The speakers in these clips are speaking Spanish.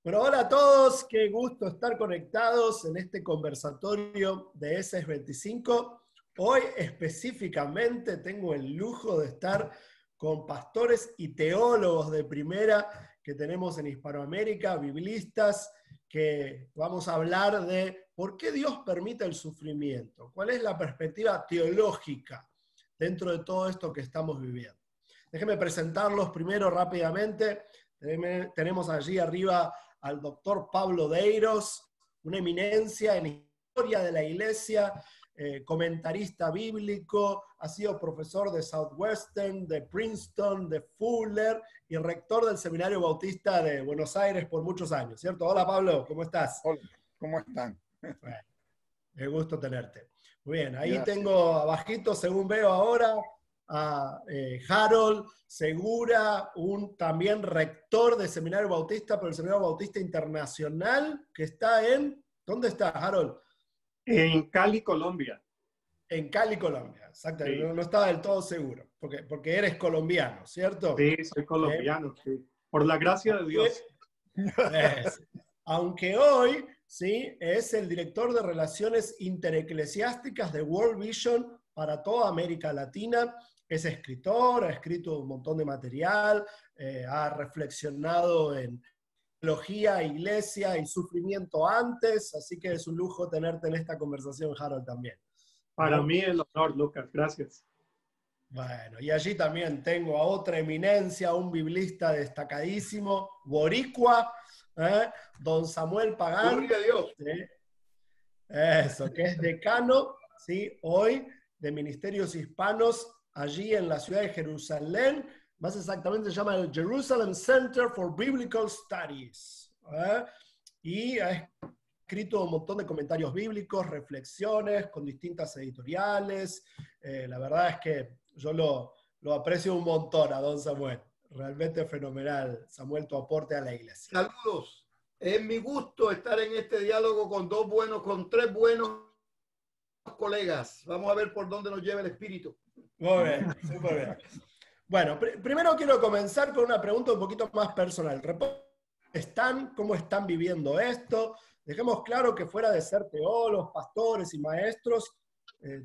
Bueno, hola a todos, qué gusto estar conectados en este conversatorio de ESES 25. Hoy específicamente tengo el lujo de estar con pastores y teólogos de primera que tenemos en Hispanoamérica, biblistas, que vamos a hablar de por qué Dios permite el sufrimiento, cuál es la perspectiva teológica dentro de todo esto que estamos viviendo. Déjenme presentarlos primero rápidamente. Tenemos allí arriba al doctor Pablo Deiros, una eminencia en historia de la iglesia, comentarista bíblico, ha sido profesor de Southwestern, de Princeton, de Fuller y rector del Seminario Bautista de Buenos Aires por muchos años, ¿cierto? Hola Pablo, ¿cómo estás? Hola, ¿cómo están? Bueno, qué gusto tenerte. Muy bien, ahí Gracias. tengo abajito, según veo ahora, a Harold Segura, un también rector de Seminario Bautista, pero el Seminario Bautista Internacional, que está en... ¿Dónde está, Harold? En Cali, Colombia. En Cali, Colombia, exactamente. Sí. No estaba del todo seguro, porque eres colombiano, ¿cierto? Sí, soy colombiano, sí. Por la gracia de Dios. Aunque hoy, sí, es el director de Relaciones Intereclesiásticas de World Vision para toda América Latina. Es escritor, ha escrito un montón de material, ha reflexionado en teología, iglesia y sufrimiento antes, así que es un lujo tenerte en esta conversación, Harold, también. Para mí el honor, Lucas, gracias. Bueno, y allí también tengo a otra eminencia, un biblista destacadísimo, boricua, don Samuel Pagán. Gloria a Dios. ¿Sí? Eso, que es decano, ¿sí? Hoy de Ministerios Hispanos, allí en la ciudad de Jerusalén, más exactamente se llama el Jerusalem Center for Biblical Studies. Y ha escrito un montón de comentarios bíblicos, reflexiones con distintas editoriales. La verdad es que yo lo aprecio un montón a don Samuel. Realmente fenomenal, Samuel, tu aporte a la iglesia. Saludos. Es mi gusto estar en este diálogo con tres buenos colegas. Vamos a ver por dónde nos lleva el espíritu. Muy bien, súper bien. Bueno, primero quiero comenzar con una pregunta un poquito más personal. ¿Cómo están viviendo esto? Dejemos claro que fuera de ser teólogos, pastores y maestros,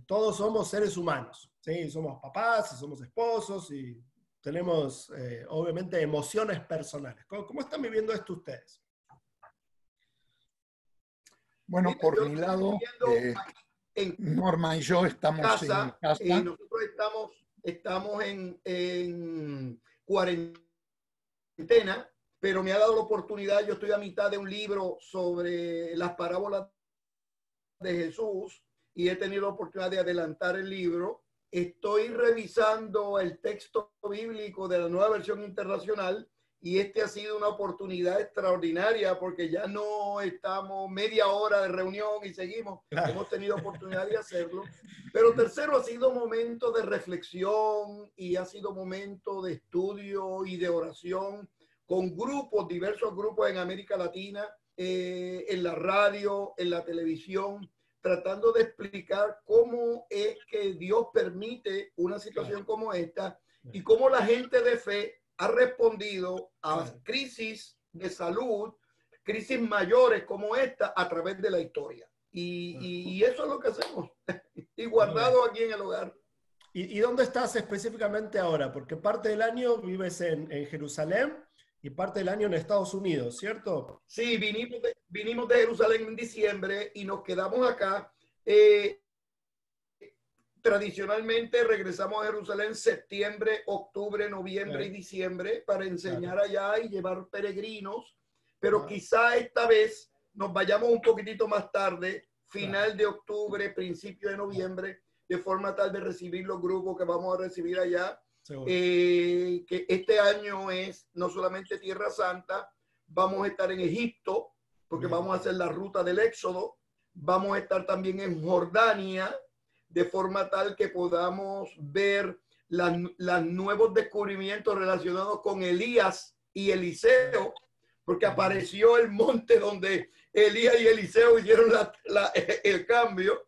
todos somos seres humanos, ¿sí? Somos papás y somos esposos y tenemos, obviamente, emociones personales. ¿Cómo están viviendo esto ustedes? Bueno, por mi lado, Norma y yo estamos en casa. Y nosotros estamos en cuarentena, pero me ha dado la oportunidad, yo estoy a mitad de un libro sobre las parábolas de Jesús y he tenido la oportunidad de adelantar el libro. Estoy revisando el texto bíblico de la Nueva Versión Internacional y ha sido una oportunidad extraordinaria porque ya no estamos media hora de reunión y seguimos. Claro. Hemos tenido oportunidad de hacerlo. Pero tercero, ha sido momento de reflexión y ha sido momento de estudio y de oración con grupos, diversos grupos en América Latina, en la radio, en la televisión, tratando de explicar cómo es que Dios permite una situación como esta y cómo la gente de fe ha respondido a crisis de salud, crisis mayores como esta a través de la historia. Y eso es lo que hacemos. Y guardado aquí en el hogar. ¿Y dónde estás específicamente ahora? Porque parte del año vives en Jerusalén y parte del año en Estados Unidos, ¿cierto? Sí, vinimos de Jerusalén en diciembre y nos quedamos acá. Tradicionalmente regresamos a Jerusalén septiembre, octubre, noviembre y diciembre para enseñar allá y llevar peregrinos, pero quizá esta vez nos vayamos un poquitito más tarde, final de octubre, principio de noviembre, de forma tal de recibir los grupos que vamos a recibir allá. Que este año es no solamente Tierra Santa, vamos a estar en Egipto, porque vamos a hacer la ruta del Éxodo, vamos a estar también en Jordania, de forma tal que podamos ver los nuevos descubrimientos relacionados con Elías y Eliseo, porque apareció el monte donde Elías y Eliseo hicieron el cambio.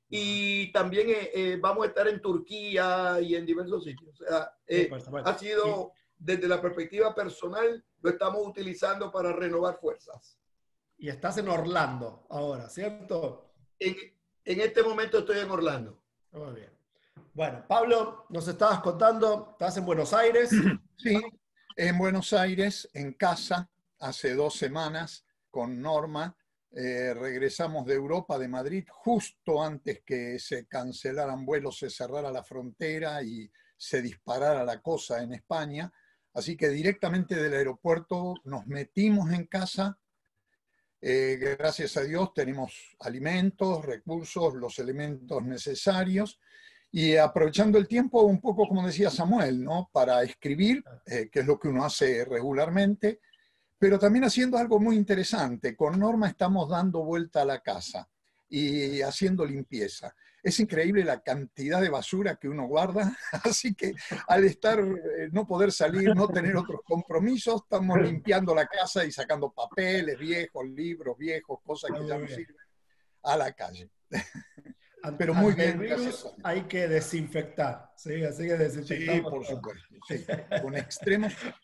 Y también vamos a estar en Turquía y en diversos sitios. O sea, ha sido desde la perspectiva personal, lo estamos utilizando para renovar fuerzas. Y estás en Orlando ahora, ¿cierto? En este momento estoy en Orlando. Muy bien. Bueno, Pablo, nos estabas contando, estás en Buenos Aires. Sí, en Buenos Aires, en casa, hace 2 semanas, con Norma. Regresamos de Europa, de Madrid, justo antes que se cancelaran vuelos, se cerrara la frontera y se disparara la cosa en España. Así que directamente del aeropuerto nos metimos en casa. Gracias a Dios tenemos alimentos, recursos, los elementos necesarios. Y aprovechando el tiempo, un poco como decía Samuel, ¿no? Para escribir, que es lo que uno hace regularmente, pero también haciendo algo muy interesante. Con Norma estamos dando vuelta a la casa y haciendo limpieza. Es increíble la cantidad de basura que uno guarda, así que al estar, no poder salir, no tener otros compromisos, estamos limpiando la casa y sacando papeles viejos, libros viejos, cosas que ya no sirven, a la calle. Pero muy bien, gracias. Hay que desinfectar, ¿sí? Así que desinfectamos. Sí, por supuesto. Sí.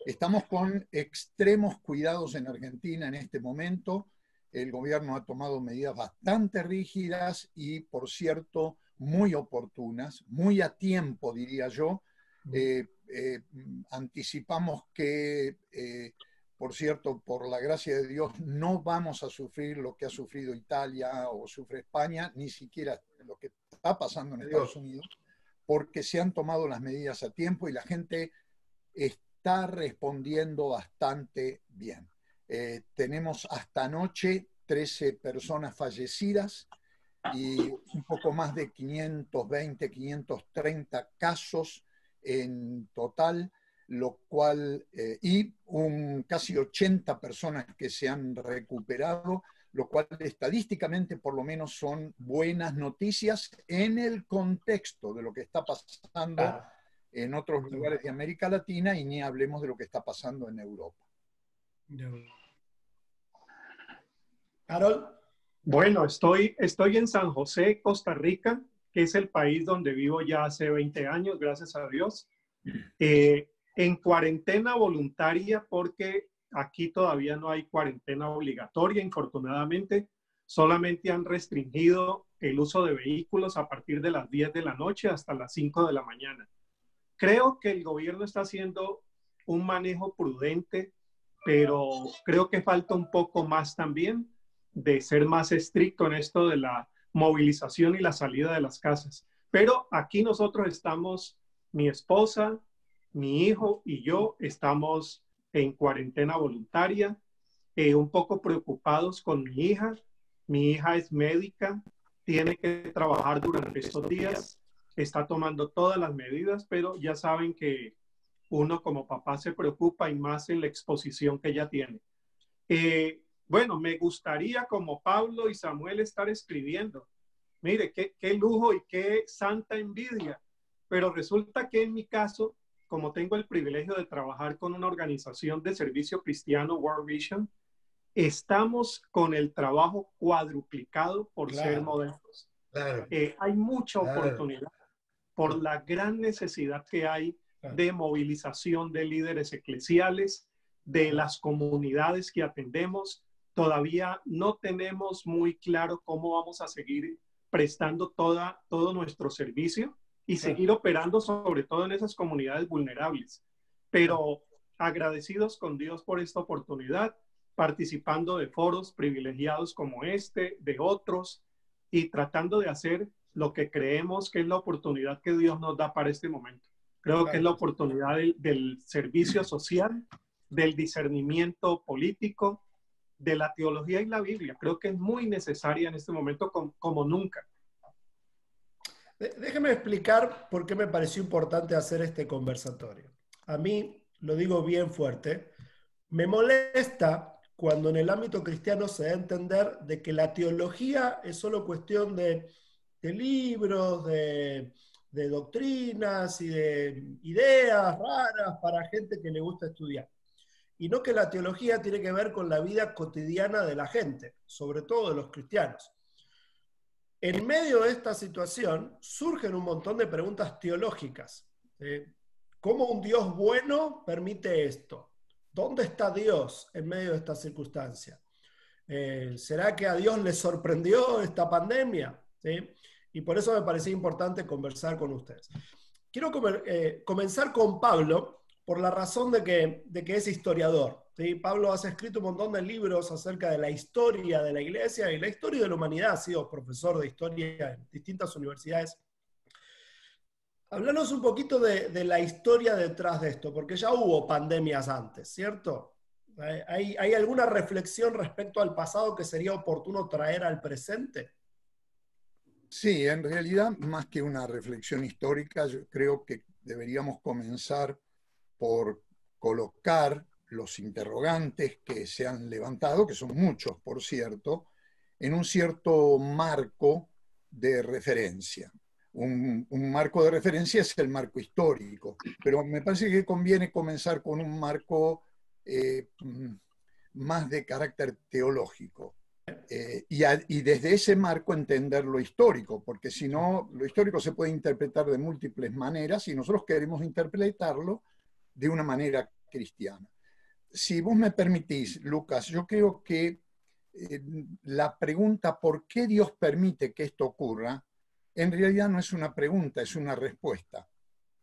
Estamos con extremos cuidados en Argentina en este momento. El gobierno ha tomado medidas bastante rígidas y, por cierto, muy oportunas, muy a tiempo, diría yo. Anticipamos que, por cierto, por la gracia de Dios, no vamos a sufrir lo que ha sufrido Italia o sufre España, ni siquiera lo que está pasando en Estados Unidos, porque se han tomado las medidas a tiempo y la gente está respondiendo bastante bien. Tenemos hasta anoche 13 personas fallecidas y un poco más de 520, 530 casos en total, lo cual, y casi 80 personas que se han recuperado, lo cual estadísticamente por lo menos son buenas noticias en el contexto de lo que está pasando en otros lugares de América Latina y ni hablemos de lo que está pasando en Europa. Harold. Bueno, estoy en San José, Costa Rica, que es el país donde vivo ya hace 20 años, gracias a Dios. En cuarentena voluntaria porque aquí todavía no hay cuarentena obligatoria, infortunadamente. Solamente han restringido el uso de vehículos a partir de las 10 de la noche hasta las 5 de la mañana. Creo que el gobierno está haciendo un manejo prudente, pero creo que falta un poco más también de ser más estricto en esto de la movilización y la salida de las casas. Pero aquí nosotros estamos, mi esposa, mi hijo y yo estamos en cuarentena voluntaria, un poco preocupados con mi hija. Mi hija es médica, tiene que trabajar durante estos días, está tomando todas las medidas, pero ya saben que uno como papá se preocupa y más en la exposición que ella tiene. Bueno, me gustaría como Pablo y Samuel estar escribiendo. Mire, qué lujo y qué santa envidia. Pero resulta que en mi caso, como tengo el privilegio de trabajar con una organización de servicio cristiano, World Vision, estamos con el trabajo cuadruplicado por ser modestos. Hay mucha oportunidad por la gran necesidad que hay de movilización de líderes eclesiales, de las comunidades que atendemos. Todavía no tenemos muy claro cómo vamos a seguir prestando todo nuestro servicio y seguir operando sobre todo en esas comunidades vulnerables. Pero agradecidos con Dios por esta oportunidad, participando de foros privilegiados como este, de otros, y tratando de hacer lo que creemos que es la oportunidad que Dios nos da para este momento. Creo que es la oportunidad del servicio social, del discernimiento político, de la teología y la Biblia. Creo que es muy necesaria en este momento como nunca. Déjeme explicar por qué me pareció importante hacer este conversatorio. A mí, lo digo bien fuerte, me molesta cuando en el ámbito cristiano se da a entender de que la teología es solo cuestión de libros, de doctrinas y de ideas raras para gente que le gusta estudiar. Y no que la teología tiene que ver con la vida cotidiana de la gente, sobre todo de los cristianos. En medio de esta situación surgen un montón de preguntas teológicas. ¿cómo un Dios bueno permite esto? ¿Dónde está Dios en medio de esta circunstancia? ¿Será que a Dios le sorprendió esta pandemia? ¿Sí? Y por eso me parecía importante conversar con ustedes. Quiero comenzar con Pablo por la razón de que es historiador. ¿Sí? Pablo ha escrito un montón de libros acerca de la historia de la iglesia y la historia de la humanidad. Ha sido profesor de historia en distintas universidades. Háblanos un poquito de la historia detrás de esto, porque ya hubo pandemias antes, ¿cierto? ¿Hay alguna reflexión respecto al pasado que sería oportuno traer al presente? Sí, en realidad, más que una reflexión histórica, yo creo que deberíamos comenzar por colocar los interrogantes que se han levantado, que son muchos, por cierto, en un cierto marco de referencia. Un marco de referencia es el marco histórico, pero me parece que conviene comenzar con un marco más de carácter teológico. Y desde ese marco entender lo histórico, porque si no, lo histórico se puede interpretar de múltiples maneras y nosotros queremos interpretarlo de una manera cristiana. Si vos me permitís, Lucas, yo creo que la pregunta ¿por qué Dios permite que esto ocurra? En realidad no es una pregunta, es una respuesta.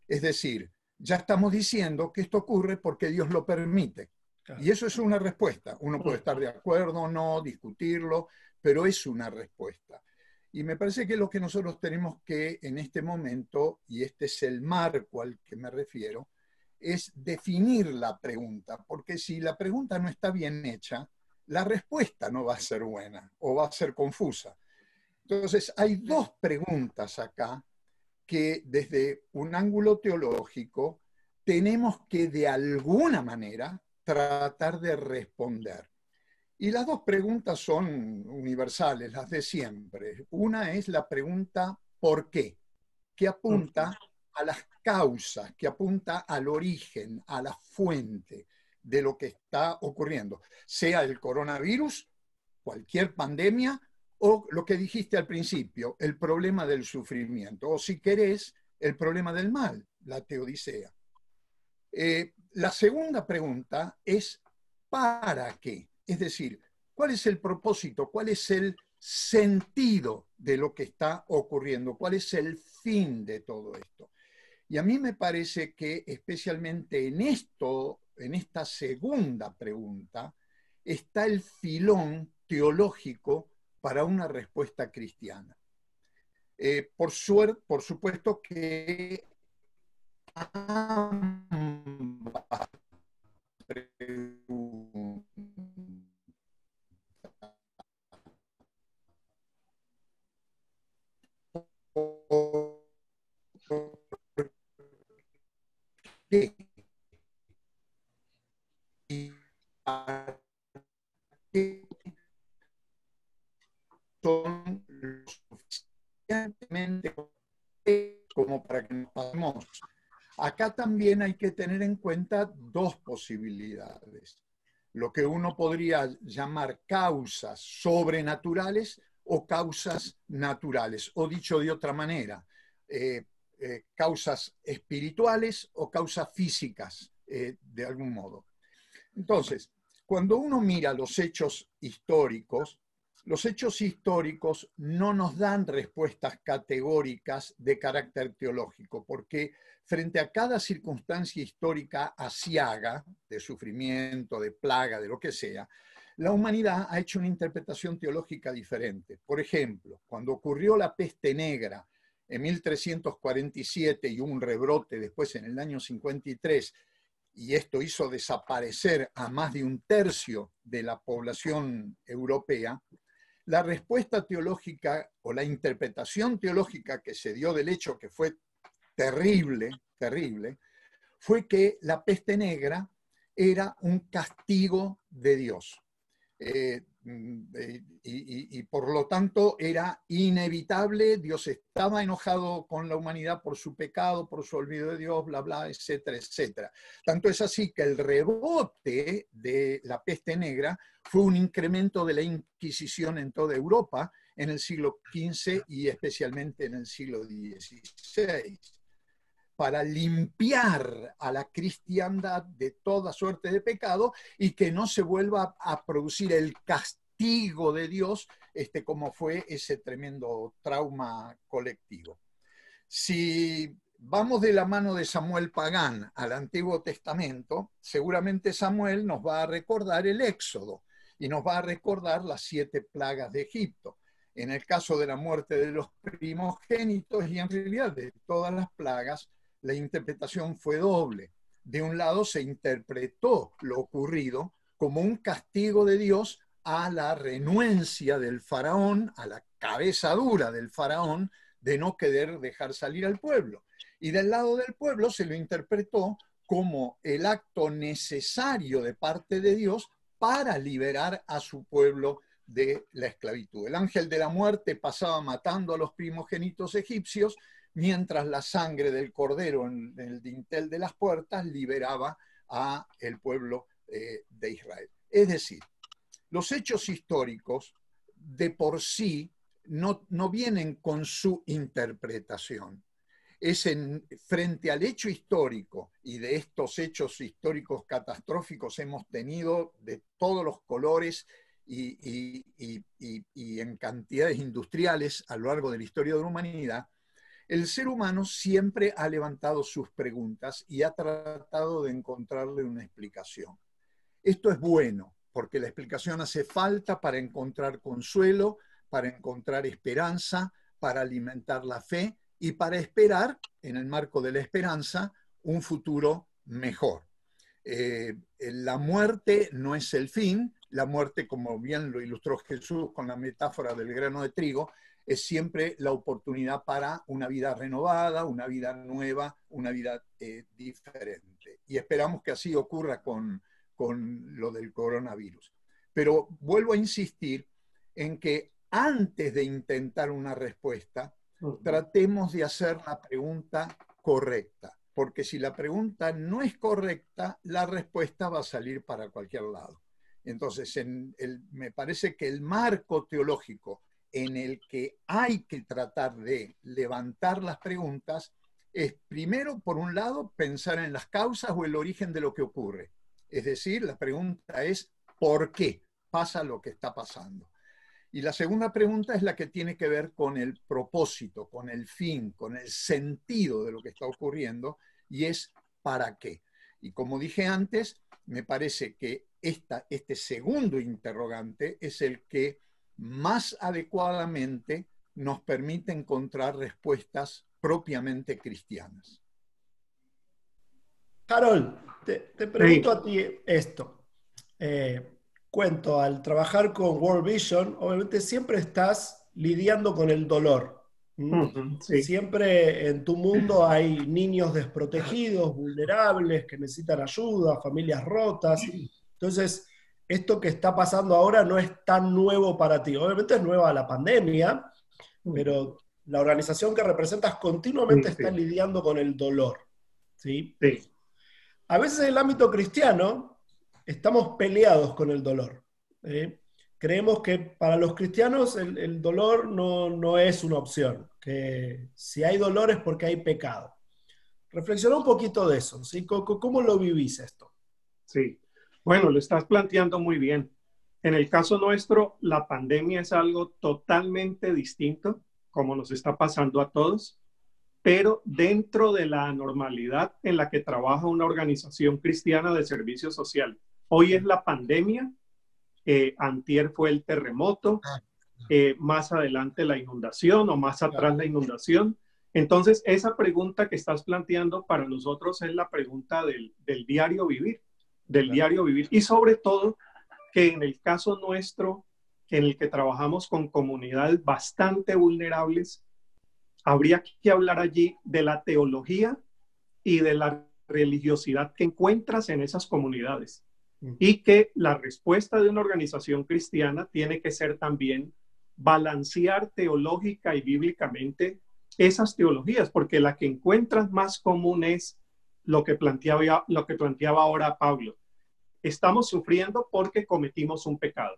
Es decir, ya estamos diciendo que esto ocurre porque Dios lo permite. Claro. Y eso es una respuesta. Uno puede estar de acuerdo o no, discutirlo, pero es una respuesta. Y me parece que lo que nosotros tenemos que en este momento, y este es el marco al que me refiero, es definir la pregunta, porque si la pregunta no está bien hecha, la respuesta no va a ser buena o va a ser confusa. Entonces, hay dos preguntas acá que desde un ángulo teológico tenemos que de alguna manera tratar de responder. Y las dos preguntas son universales, las de siempre. Una es la pregunta ¿por qué? Que apunta a las causas, que apunta al origen, a la fuente de lo que está ocurriendo, sea el coronavirus, cualquier pandemia, o lo que dijiste al principio, el problema del sufrimiento, o si querés, el problema del mal, la teodicea. La segunda pregunta es ¿para qué? Es decir, ¿cuál es el propósito? ¿Cuál es el sentido de lo que está ocurriendo? ¿Cuál es el fin de todo esto? Y a mí me parece que especialmente en esta segunda pregunta, está el filón teológico para una respuesta cristiana. Por supuesto que ambas preguntas son lo suficientemente como para que nos pasemos. Acá también hay que tener en cuenta dos posibilidades. Lo que uno podría llamar causas sobrenaturales o causas naturales, o dicho de otra manera, causas espirituales o causas físicas, de algún modo. Entonces, cuando uno mira los hechos históricos no nos dan respuestas categóricas de carácter teológico, porque frente a cada circunstancia histórica aciaga, de sufrimiento, de plaga, de lo que sea, la humanidad ha hecho una interpretación teológica diferente. Por ejemplo, cuando ocurrió la peste negra en 1347 y un rebrote después en el año 53, y esto hizo desaparecer a más de un tercio de la población europea, la respuesta teológica o la interpretación teológica que se dio del hecho, que fue terrible, fue que la peste negra era un castigo de Dios. Y por lo tanto era inevitable, Dios estaba enojado con la humanidad por su pecado, por su olvido de Dios, bla, bla, etcétera, etcétera. Tanto es así que el rebote de la peste negra fue un incremento de la Inquisición en toda Europa en el siglo XV y especialmente en el siglo XVI. para limpiar a la cristiandad de toda suerte de pecado y que no se vuelva a producir el castigo de Dios, como fue ese tremendo trauma colectivo. Si vamos de la mano de Samuel Pagán al Antiguo Testamento, seguramente Samuel nos va a recordar el Éxodo y nos va a recordar las 7 plagas de Egipto. En el caso de la muerte de los primogénitos y en realidad de todas las plagas, la interpretación fue doble. De un lado se interpretó lo ocurrido como un castigo de Dios a la renuencia del faraón, a la cabeza dura del faraón, de no querer dejar salir al pueblo. Y del lado del pueblo se lo interpretó como el acto necesario de parte de Dios para liberar a su pueblo de la esclavitud. El ángel de la muerte pasaba matando a los primogénitos egipcios, mientras la sangre del cordero en el dintel de las puertas liberaba a el pueblo de Israel. Es decir, los hechos históricos de por sí no vienen con su interpretación. Es frente al hecho histórico, y de estos hechos históricos catastróficos hemos tenido de todos los colores y en cantidades industriales a lo largo de la historia de la humanidad, el ser humano siempre ha levantado sus preguntas y ha tratado de encontrarle una explicación. Esto es bueno, porque la explicación hace falta para encontrar consuelo, para encontrar esperanza, para alimentar la fe y para esperar, en el marco de la esperanza, un futuro mejor. La muerte no es el fin. La muerte, como bien lo ilustró Jesús con la metáfora del grano de trigo, es siempre la oportunidad para una vida renovada, una vida nueva, una vida diferente. Y esperamos que así ocurra con lo del coronavirus. Pero vuelvo a insistir en que antes de intentar una respuesta, tratemos de hacer la pregunta correcta, porque si la pregunta no es correcta, la respuesta va a salir para cualquier lado. Entonces, me parece que el marco teológico en el que hay que tratar de levantar las preguntas es, primero, por un lado, pensar en las causas o el origen de lo que ocurre. Es decir, la pregunta es, ¿por qué pasa lo que está pasando? Y la segunda pregunta es la que tiene que ver con el propósito, con el fin, con el sentido de lo que está ocurriendo, y es ¿para qué? Y como dije antes, me parece que este segundo interrogante es el que más adecuadamente nos permite encontrar respuestas propiamente cristianas. Harold, te pregunto a ti esto. Cuento, al trabajar con World Vision, obviamente siempre estás lidiando con el dolor. Sí. Siempre en tu mundo hay niños desprotegidos, vulnerables, que necesitan ayuda, familias rotas. Entonces, esto que está pasando ahora no es tan nuevo para ti. Obviamente es nueva la pandemia, pero la organización que representas continuamente está lidiando con el dolor. ¿Sí? Sí. A veces en el ámbito cristiano estamos peleados con el dolor. Creemos que para los cristianos el dolor no es una opción, que si hay dolor es porque hay pecado. Reflexiona un poquito de eso, ¿sí? ¿Cómo lo vivís esto? Sí, bueno, lo estás planteando muy bien. En el caso nuestro, la pandemia es algo totalmente distinto, como nos está pasando a todos, pero dentro de la normalidad en la que trabaja una organización cristiana de servicio social. Hoy es la pandemia, antier fue el terremoto, más adelante la inundación o más atrás la inundación. Entonces, esa pregunta que estás planteando para nosotros es la pregunta del diario vivir, diario vivir. Y sobre todo, que en el caso nuestro, en el que trabajamos con comunidades bastante vulnerables, habría que hablar allí de la teología y de la religiosidad que encuentras en esas comunidades. Y que la respuesta de una organización cristiana tiene que ser también balancear teológica y bíblicamente esas teologías, porque la que encuentras más común es lo que planteaba ahora Pablo. Estamos sufriendo porque cometimos un pecado.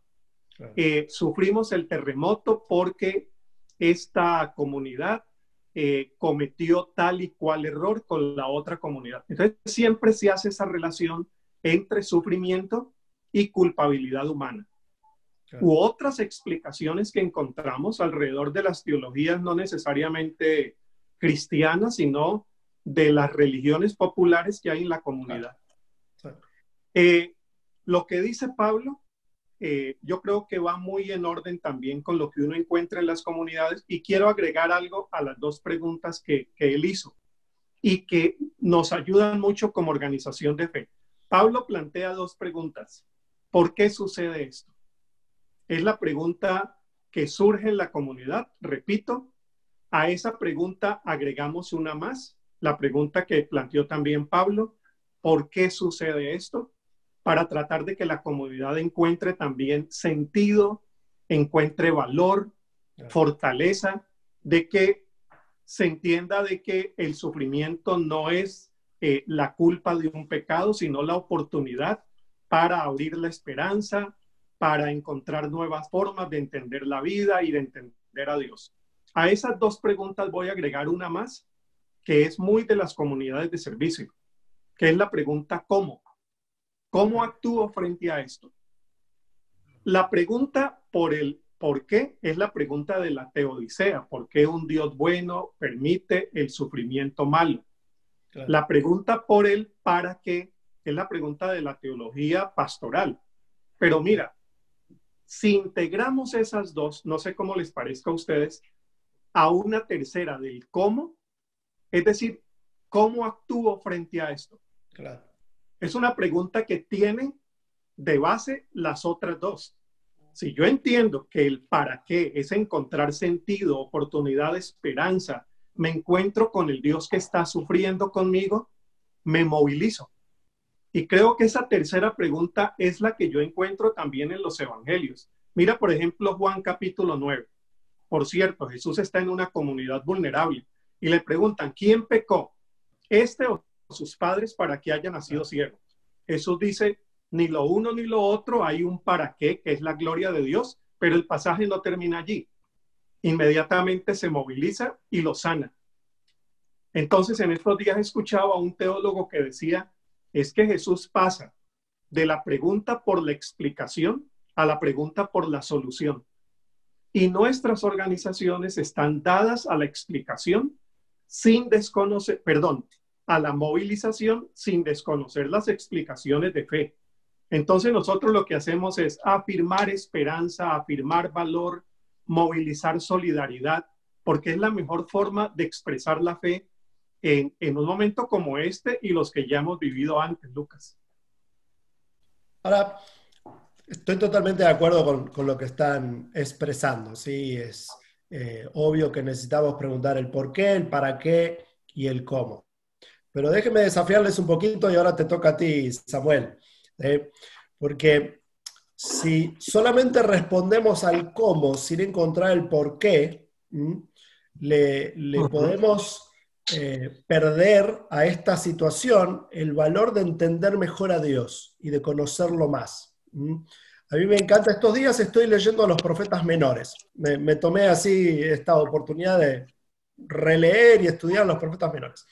Claro. Sufrimos el terremoto porque esta comunidad cometió tal y cual error con la otra comunidad. Entonces siempre se hace esa relación entre sufrimiento y culpabilidad humana. Claro. U otras explicaciones que encontramos alrededor de las teologías no necesariamente cristianas, sino de las religiones populares que hay en la comunidad. Claro. Lo que dice Pablo, yo creo que va muy en orden también con lo que uno encuentra en las comunidades, y quiero agregar algo a las dos preguntas que él hizo y que nos ayudan mucho como organización de fe. Pablo plantea dos preguntas. ¿Por qué sucede esto? Es la pregunta que surge en la comunidad. Repito, a esa pregunta agregamos una más, la pregunta que planteó también Pablo: ¿por qué sucede esto? Para tratar de que la comunidad encuentre también sentido, encuentre valor, fortaleza, de que se entienda de que el sufrimiento no es la culpa de un pecado, sino la oportunidad para abrir la esperanza, para encontrar nuevas formas de entender la vida y de entender a Dios. A esas dos preguntas voy a agregar una más, que es muy de las comunidades de servicio, que es la pregunta ¿cómo? ¿Cómo actúo frente a esto? La pregunta por el por qué es la pregunta de la teodicea. ¿Por qué un Dios bueno permite el sufrimiento malo? Claro. La pregunta por el para qué es la pregunta de la teología pastoral. Pero mira, si integramos esas dos, no sé cómo les parezca a ustedes, a una tercera del cómo, es decir, ¿cómo actúo frente a esto? Claro. Es una pregunta que tiene de base las otras dos. Si yo entiendo que el para qué es encontrar sentido, oportunidad, esperanza, me encuentro con el Dios que está sufriendo conmigo, me movilizo. Y creo que esa tercera pregunta es la que yo encuentro también en los evangelios. Mira, por ejemplo, Juan capítulo 9. Por cierto, Jesús está en una comunidad vulnerable y le preguntan, ¿quién pecó? ¿Este o sus padres para que haya nacido ciego? Jesús dice, ni lo uno ni lo otro, hay un para qué, que es la gloria de Dios, pero el pasaje no termina allí. Inmediatamente se moviliza y lo sana. Entonces, en estos días escuchaba a un teólogo que decía, es que Jesús pasa de la pregunta por la explicación a la pregunta por la solución. Y nuestras organizaciones están dadas a la explicación sin desconocer, perdón, a la movilización sin desconocer las explicaciones de fe. Entonces nosotros lo que hacemos es afirmar esperanza, afirmar valor, movilizar solidaridad, porque es la mejor forma de expresar la fe en un momento como este y los que ya hemos vivido antes, Lucas. Ahora, estoy totalmente de acuerdo con lo que están expresando, ¿sí? Es obvio que necesitamos preguntar el por qué, el para qué y el cómo. Pero déjenme desafiarles un poquito y ahora te toca a ti, Samuel. Porque si solamente respondemos al cómo sin encontrar el por qué, le podemos perder a esta situación el valor de entender mejor a Dios y de conocerlo más. A mí me encanta, estos días estoy leyendo a los profetas menores. Me tomé así esta oportunidad de releer y estudiar a los profetas menores.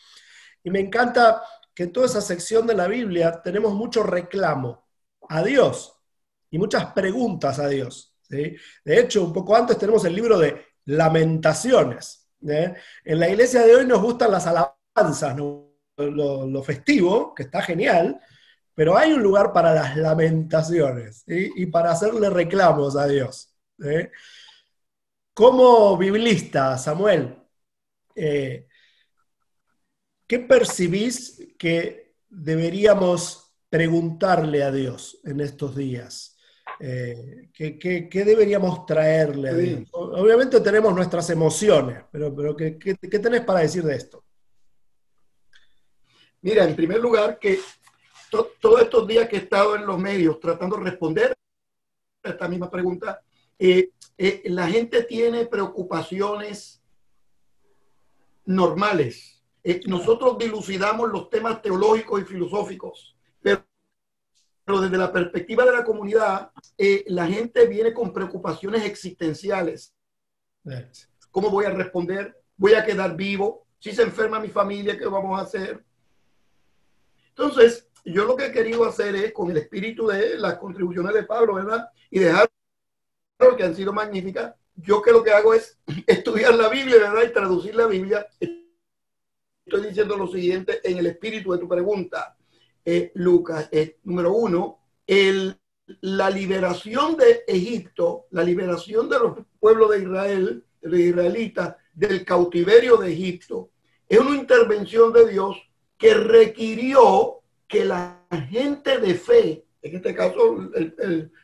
Y me encanta que en toda esa sección de la Biblia tenemos mucho reclamo a Dios y muchas preguntas a Dios, ¿sí? De hecho, un poco antes tenemos el libro de Lamentaciones. En la iglesia de hoy nos gustan las alabanzas, ¿no? Lo festivo, que está genial, pero hay un lugar para las lamentaciones, ¿sí? Y para hacerle reclamos a Dios. Como biblista, Samuel, ¿qué percibís que deberíamos preguntarle a Dios en estos días? ¿Qué deberíamos traerle a Dios? Obviamente tenemos nuestras emociones, pero ¿qué tenés para decir de esto? Mira, en primer lugar, que todos estos días que he estado en los medios tratando de responder a esta misma pregunta, la gente tiene preocupaciones normales. Nosotros dilucidamos los temas teológicos y filosóficos, pero desde la perspectiva de la comunidad, la gente viene con preocupaciones existenciales. ¿Cómo voy a responder voy a quedar vivo, si se enferma mi familia, ¿qué vamos a hacer? Entonces, yo lo que he querido hacer es, con el espíritu de las contribuciones de Pablo, ¿verdad? Y de Harold, que han sido magníficas, yo que lo que hago es estudiar la Biblia, ¿verdad? Y traducir la Biblia. Estoy diciendo lo siguiente en el espíritu de tu pregunta, Lucas. Número 1, la liberación de Egipto, la liberación de los pueblos de Israel, de los israelitas, del cautiverio de Egipto, es una intervención de Dios que requirió que la gente de fe, en este caso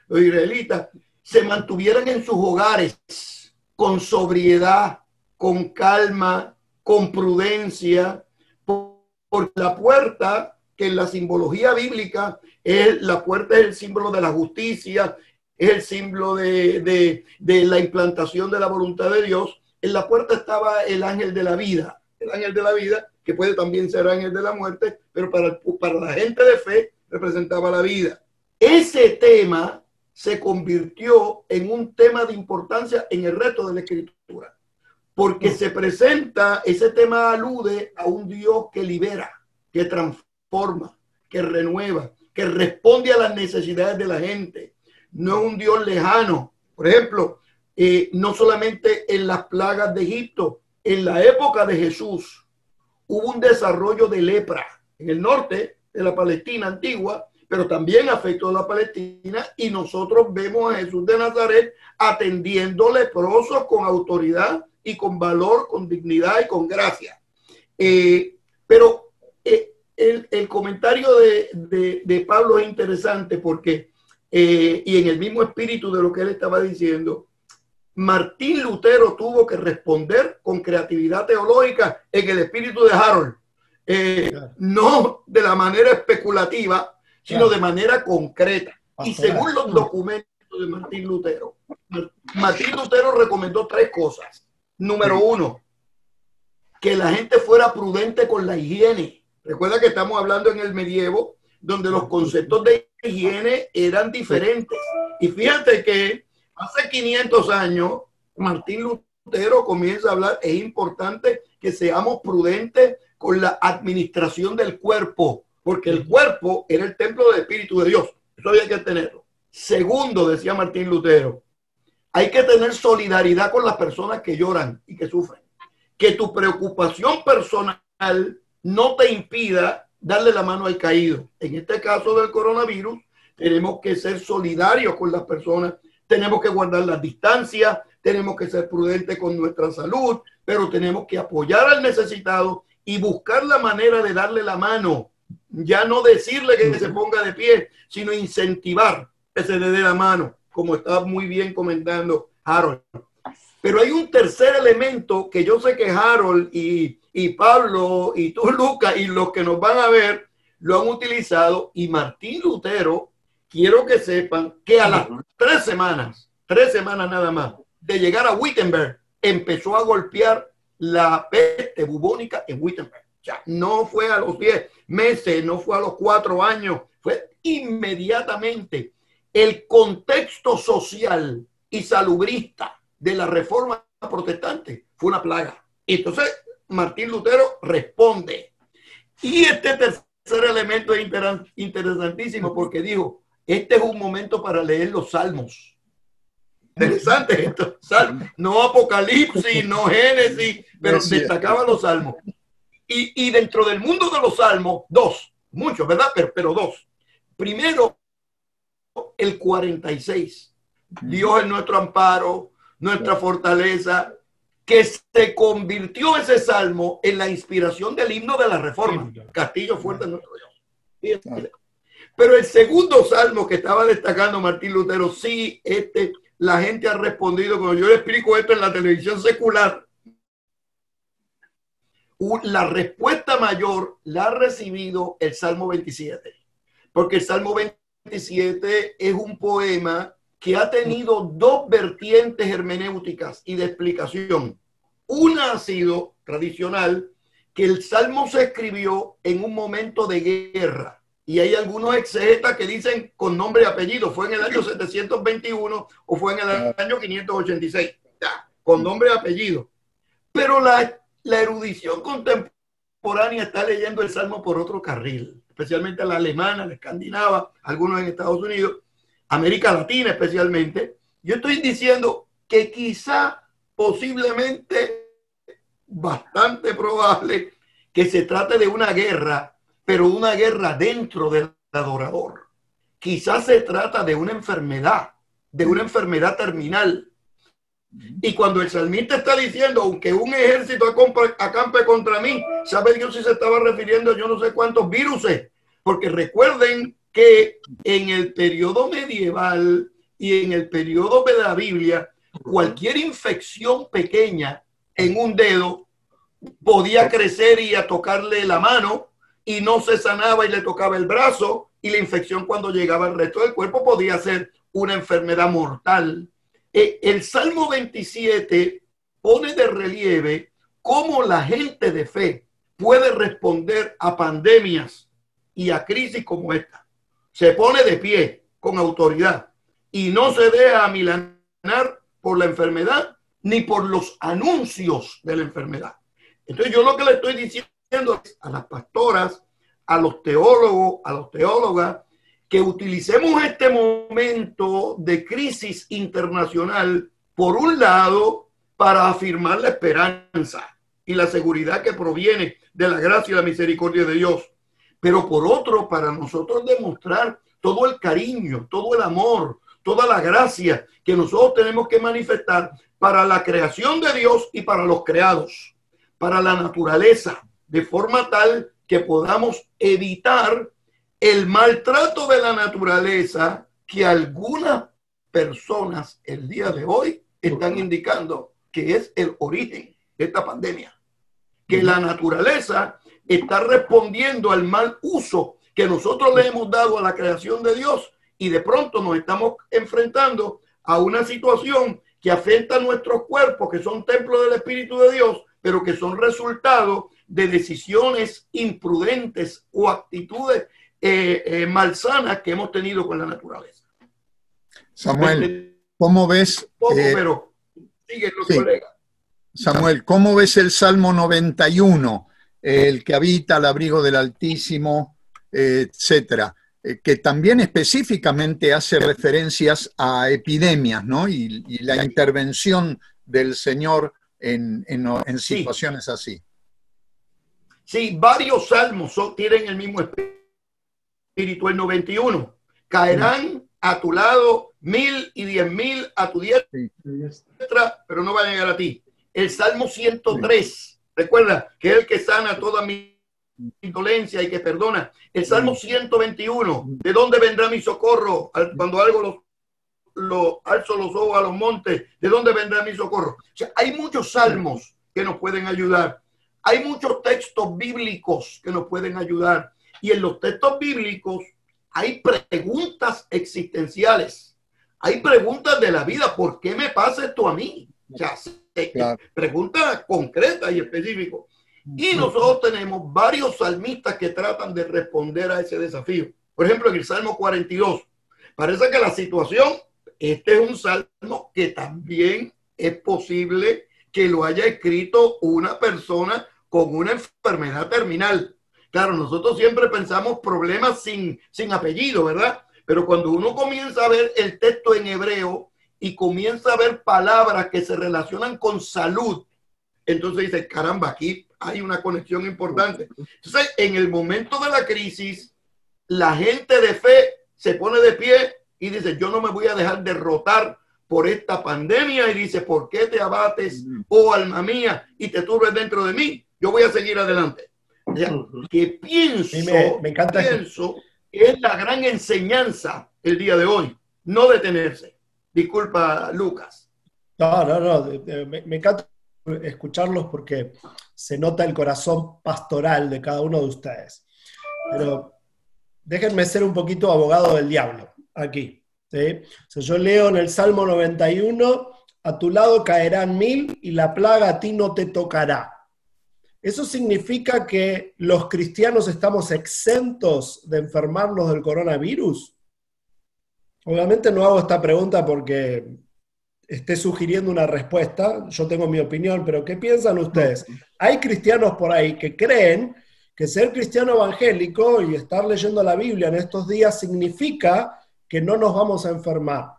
los israelitas, se mantuvieran en sus hogares con sobriedad, con calma, con prudencia, por la puerta, que en la simbología bíblica la puerta es el símbolo de la justicia, es el símbolo de la implantación de la voluntad de Dios. En la puerta estaba el ángel de la vida, que puede también ser ángel de la muerte, pero para la gente de fe representaba la vida. Ese tema se convirtió en un tema de importancia en el resto de la Escritura, porque se presenta, ese tema alude a un Dios que libera, que transforma, que renueva, que responde a las necesidades de la gente. No es un Dios lejano. Por ejemplo, no solamente en las plagas de Egipto, en la época de Jesús hubo un desarrollo de lepra en el norte de la Palestina antigua, pero también afectó a la Palestina, y nosotros vemos a Jesús de Nazaret atendiendo leprosos con autoridad y con valor, con dignidad y con gracia. Pero el comentario de Pablo es interesante porque, y en el mismo espíritu de lo que él estaba diciendo, Martín Lutero tuvo que responder con creatividad teológica en el espíritu de Harold, no de la manera especulativa, sino de manera concreta. Y según los documentos de Martín Lutero recomendó 3 cosas. Número 1, que la gente fuera prudente con la higiene. Recuerda que estamos hablando en el medievo, donde los conceptos de higiene eran diferentes. Y fíjate que hace 500 años, Martín Lutero comienza a hablar, es importante que seamos prudentes con la administración del cuerpo, porque el cuerpo era el templo del Espíritu de Dios. Eso había que tenerlo. Segundo, decía Martín Lutero, hay que tener solidaridad con las personas que lloran y que sufren. Que tu preocupación personal no te impida darle la mano al caído. En este caso del coronavirus, tenemos que ser solidarios con las personas, tenemos que guardar las distancias, tenemos que ser prudentes con nuestra salud, pero tenemos que apoyar al necesitado y buscar la manera de darle la mano. Ya no decirle que se ponga de pie, sino incentivar que se le dé la mano, como está muy bien comentando Harold. Pero hay un tercer elemento que yo sé que Harold y Pablo y tú, Lucas, y los que nos van a ver lo han utilizado. Y Martín Lutero, quiero que sepan que a las 3 semanas nada más de llegar a Wittenberg, empezó a golpear la peste bubónica en Wittenberg. O sea, no fue a los 10 meses, no fue a los 4 años, fue inmediatamente. El contexto social y salubrista de la reforma protestante fue una plaga. Entonces, Martín Lutero responde. Y este tercer elemento es interesantísimo porque dijo, este es un momento para leer los salmos. Interesante esto. No Apocalipsis, no Génesis, pero destacaba los salmos. Y dentro del mundo de los salmos, 2, muchos, ¿verdad? Pero 2. Primero, el 46. Dios es nuestro amparo, nuestra fortaleza, que se convirtió ese salmo en la inspiración del himno de la Reforma. Castillo fuerte es nuestro Dios. Pero el segundo salmo que estaba destacando Martín Lutero, sí, la gente ha respondido, cuando yo le explico esto en la televisión secular, la respuesta mayor la ha recibido el Salmo 27, porque el Salmo 27 es un poema que ha tenido 2 vertientes hermenéuticas y de explicación. Una ha sido tradicional, que el Salmo se escribió en un momento de guerra. Y hay algunos exegetas que dicen con nombre y apellido, fue en el año 721 o fue en el año 586, ya, con nombre y apellido. Pero la erudición contemporánea está leyendo el Salmo por otro carril, especialmente la alemana, la escandinava, algunos en Estados Unidos, América Latina especialmente. Yo estoy diciendo que quizá, posiblemente, bastante probable que se trate de una guerra, pero una guerra dentro del adorador. Quizás se trata de una enfermedad terminal. Y cuando el salmista está diciendo, aunque un ejército acampe contra mí, sabe Dios si se estaba refiriendo a yo no sé cuántos viruses, porque recuerden que en el periodo medieval y en el periodo de la Biblia, cualquier infección pequeña en un dedo podía crecer y a tocarle la mano y no se sanaba y le tocaba el brazo, y la infección cuando llegaba al resto del cuerpo podía ser una enfermedad mortal. El Salmo 27 pone de relieve cómo la gente de fe puede responder a pandemias y a crisis como esta. Se pone de pie con autoridad y no se deja amilanar por la enfermedad ni por los anuncios de la enfermedad. Entonces yo lo que le estoy diciendo a las pastoras, a los teólogos, a las teólogas, que utilicemos este momento de crisis internacional, por un lado, para afirmar la esperanza y la seguridad que proviene de la gracia y la misericordia de Dios, pero por otro, para nosotros demostrar todo el cariño, todo el amor, toda la gracia que nosotros tenemos que manifestar para la creación de Dios y para los creados, para la naturaleza, de forma tal que podamos evitar el maltrato de la naturaleza que algunas personas el día de hoy están indicando que es el origen de esta pandemia. Que la naturaleza está respondiendo al mal uso que nosotros le hemos dado a la creación de Dios, y de pronto nos estamos enfrentando a una situación que afecta a nuestros cuerpos, que son templos del Espíritu de Dios, pero que son resultado de decisiones imprudentes o actitudes malsanas que hemos tenido con la naturaleza. Samuel, ¿cómo ves? Pero siguen los colegas. Samuel, ¿cómo ves el Salmo 91, el que habita al abrigo del Altísimo, etcétera? Que también específicamente hace referencias a epidemias, ¿no? Y la intervención del Señor en situaciones así. Sí, varios salmos tienen el mismo espíritu. El 91, caerán a tu lado 1000 y 10.000 a tu diestra, pero no van a llegar a ti. El Salmo 103, recuerda que es el que sana toda mi dolencia y que perdona. El Salmo 121, ¿de dónde vendrá mi socorro? Cuando algo alzo los ojos a los montes, ¿de dónde vendrá mi socorro? O sea, hay muchos salmos que nos pueden ayudar. Hay muchos textos bíblicos que nos pueden ayudar. Y en los textos bíblicos hay preguntas existenciales. Hay preguntas de la vida. ¿Por qué me pasa esto a mí? O sea, claro. Preguntas concretas y específicas. Y nosotros tenemos varios salmistas que tratan de responder a ese desafío. Por ejemplo, en el Salmo 42, parece que la situación, este es un salmo que también es posible que lo haya escrito una persona con una enfermedad terminal. Claro, nosotros siempre pensamos problemas sin apellido, ¿verdad? Pero cuando uno comienza a ver el texto en hebreo y comienza a ver palabras que se relacionan con salud, entonces dice, caramba, aquí hay una conexión importante. Entonces, en el momento de la crisis, la gente de fe se pone de pie y dice, yo no me voy a dejar derrotar por esta pandemia, y dice, ¿por qué te abates, oh alma mía, y te turbes dentro de mí? Yo voy a seguir adelante. O sea, que pienso que es la gran enseñanza el día de hoy, no detenerse. Disculpa, Lucas. No, me encanta escucharlos porque se nota el corazón pastoral de cada uno de ustedes. Pero déjenme ser un poquito abogado del diablo aquí, ¿sí? O sea, yo leo en el Salmo 91, a tu lado caerán 1000 y la plaga a ti no te tocará. ¿Eso significa que los cristianos estamos exentos de enfermarnos del coronavirus? Obviamente no hago esta pregunta porque esté sugiriendo una respuesta. Yo tengo mi opinión, pero ¿qué piensan ustedes? Hay cristianos por ahí que creen que ser cristiano evangélico y estar leyendo la Biblia en estos días significa que no nos vamos a enfermar.